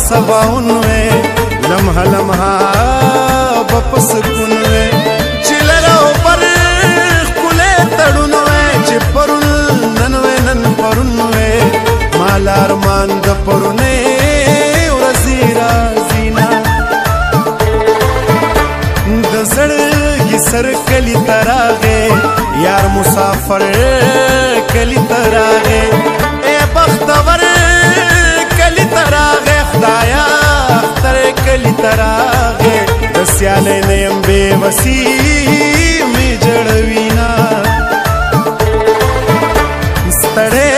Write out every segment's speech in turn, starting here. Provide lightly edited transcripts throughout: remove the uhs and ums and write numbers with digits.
سباون وې لمحه لمحه به په سکون وې چې لره او پر ښکلی تړون وې چې پرون نن وې نن پرون وې مال ارمان د پرونې ورځې راځي نه د زړګي سر کلي ته راغې یار مسافر کلي ته راغې ای بختور کلي ته راغې خدایا اختر کلي ته راغې د سیالۍ نه یم بېوسي مې جړوي نه ستړی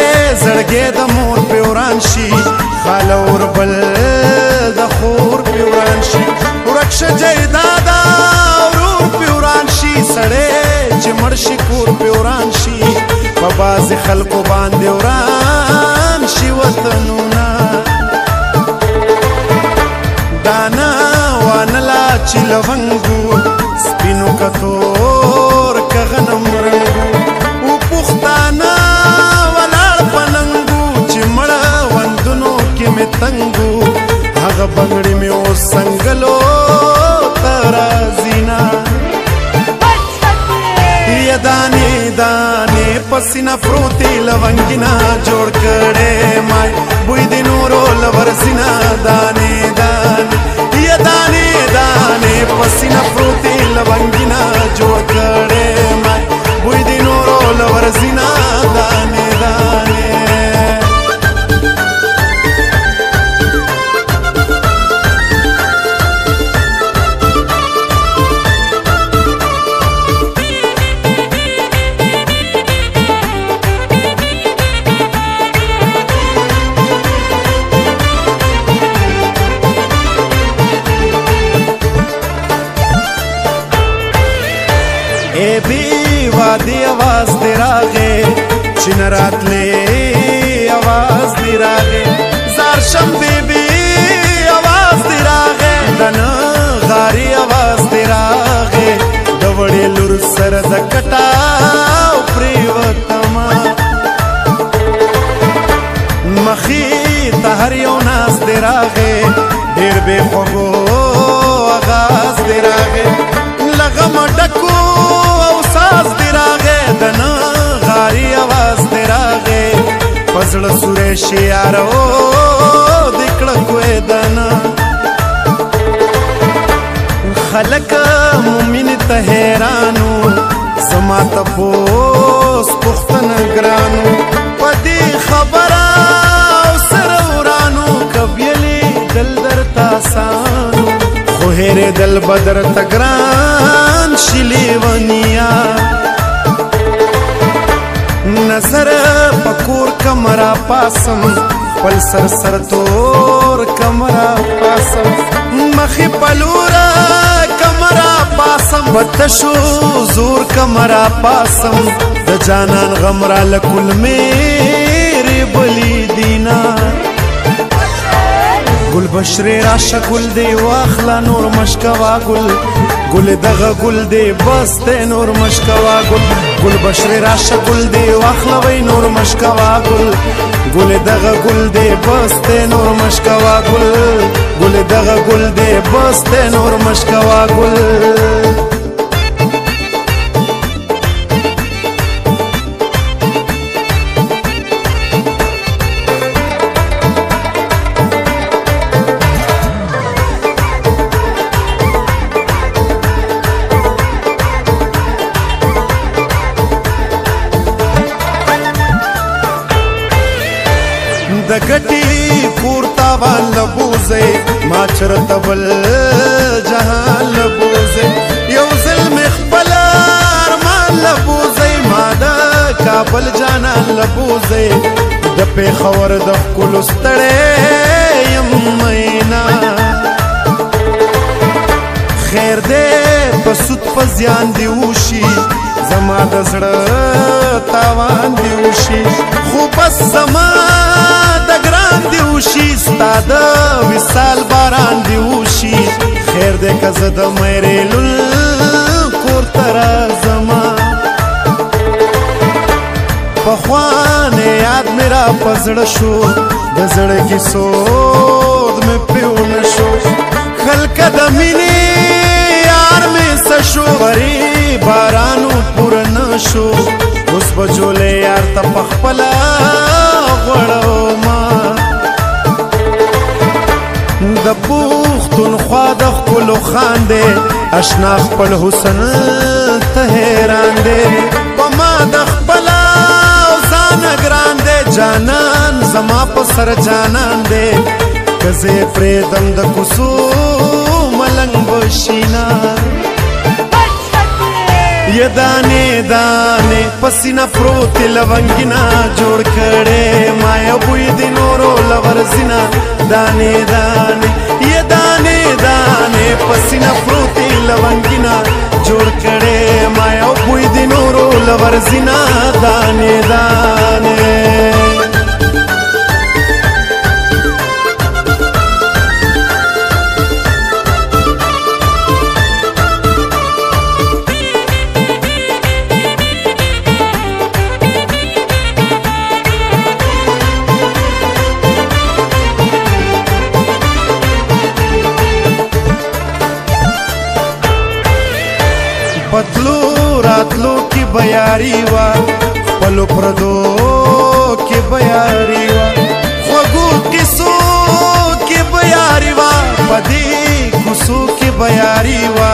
زړګی د مور پې وران شي خاله وربل د خور پې وران شي ورک شه جیداده ورور پې وران شي سړی چې مړ شي کور پې وران شي په بعضې خلکو باندې وران شي وطنونه دانه وانله چې لونګو سپینو که تور که غنم رنګو و پښتانه ولاړ په ننګو چې مړه وندونو کې مې تنګو هغه بنګړې مې اوس سنګلو ته راځي نه یا دانې دانې پسینه پروتې لونګینه جوړ کړې مای بوی د نورو لورسینه دانې دانې یا دانې دانې پسینه پروتې لونګینه جوړ کړې مای بوی د نورو لورسینه دانې دانې ای بی وادی آواز دی راغې چې نه راتلې آواز دی راغې زار شم بیبي آواز دی راغې د نغاري آواز دی راغې د وړې لور سره د کټاو پرېوتمه مخې ته هر یو ناز دی راغې ډېر بې خوږو آغاز دی راغې له غمه ډکو ساز دی راغې د نغاري آواز دی راغې په زړه سوری شي یاره او د کړکوې دنه خلک مومن ته حیرانو زما تپوس پوښتنه ګرانو په دې خبره او سره ورانو که بیلې دل درته اسانو خو هېرېدل به درته ګران شي لیونیا نظر په کور کم را پاسم خپل سر سر تور کم را پاسم مخې په لوره کم را پاسم په تشو زور کم را پاسم د جانان غم را له کلمې بلی دینا گل بشری راشه گل دی واخلا نور مشکوا گل گل دغه گل دی بس دی نور مشکوا گل گل بشری راشه گل دی واخلا وی نور مشکوا گل گل دغه گل دی بس دی نور مشکوا گل گل دغه گل دی بس دی نور مشکوا گل د ګټي کور تاوان لبوزه ما چرته بل جهان لبوزه یو ظلم خپل ارمان لبوزه ما د کابل جانان لبوزه د پیښور د ښکلو ستړی یم مینا خیر دی په سود په زیان دی وشي زما د زړه تاوان دی وشي خو بس زما د ګران دی وشي ستا د وصال باران دی وشي خیر دی که زه د میرې لول کور ته راځمه پخوانی یاد مې را په زړه شو د زړه کیسو دود می پیو نشو خلق د مینې یار می سشو پری بارانو پور نشو اوس بجولې یار ته پخپلا غړو ما د پښتونخوا د ښکلو خاندې اشنا خپل حسن ته حیران دی په ما د خپله او ځانه ګران دی جانان زما په سر جانان دی که زه پرېږدم د کوڅو ملنګ بشینا یا دانې دانې پسینه پروتې لونګینا جوړ کړې ما یو بوی د نورو لورزینا دانې دانې یا دانې دانې پسینه پروتې لونګینا جوړ کړې ما یو بوی د نورو لورزینا دانې دانې پتلو راتلو کی بیاری وا خپلو پردو کی بیاری وا خوږو کیسو کی بیاری وا پدی کوڅو کی بیاری وا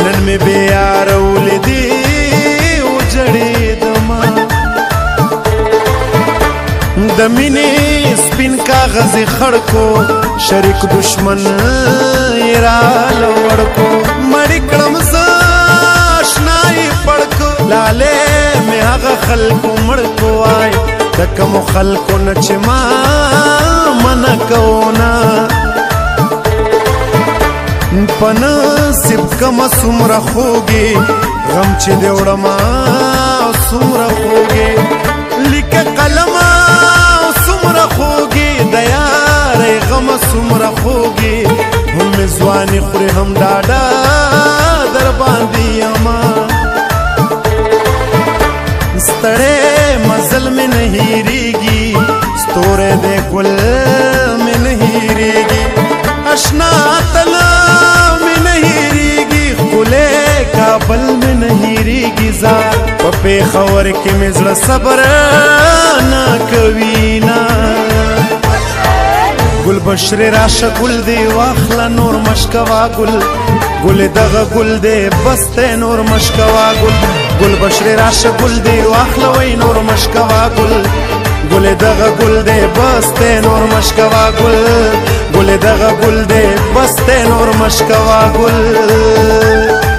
نن می بیار ولیدې وجړېدما د مینې سپین کاغذ خړ کو شریک دشمن یې راله وړ کو مړ کړم لاله می هغه خلکو مړ کوای د کوم خلکو نه چې ما منع کونا په نصیب کومه څومره خوږې غم چې دې وړمه څومره خوږې لیکه قلمه څومره خوږې د یارۍ غمه څومره خوږې هم مې ځواني خورې هم ډاډه در باندې یما ستړې مزل میں نہیں ریگی ستورے دے گل میں نہیں ریگی اشنا تلا میں نہیں ریگی خلے کابل میں نہیں ریگی زار پپے خور کے مزل صبر نہ کوینا گل بشر راش گل دے واخلا نور مشکوا گل گل دغه گل دے بسته نور مشکوا گل گل بشر راشه گل دی واخلوی نور مشکوا گل گل دغه گل دی بسته نور مشکوا گل گل دغه گل دی بسته نور مشکوا گل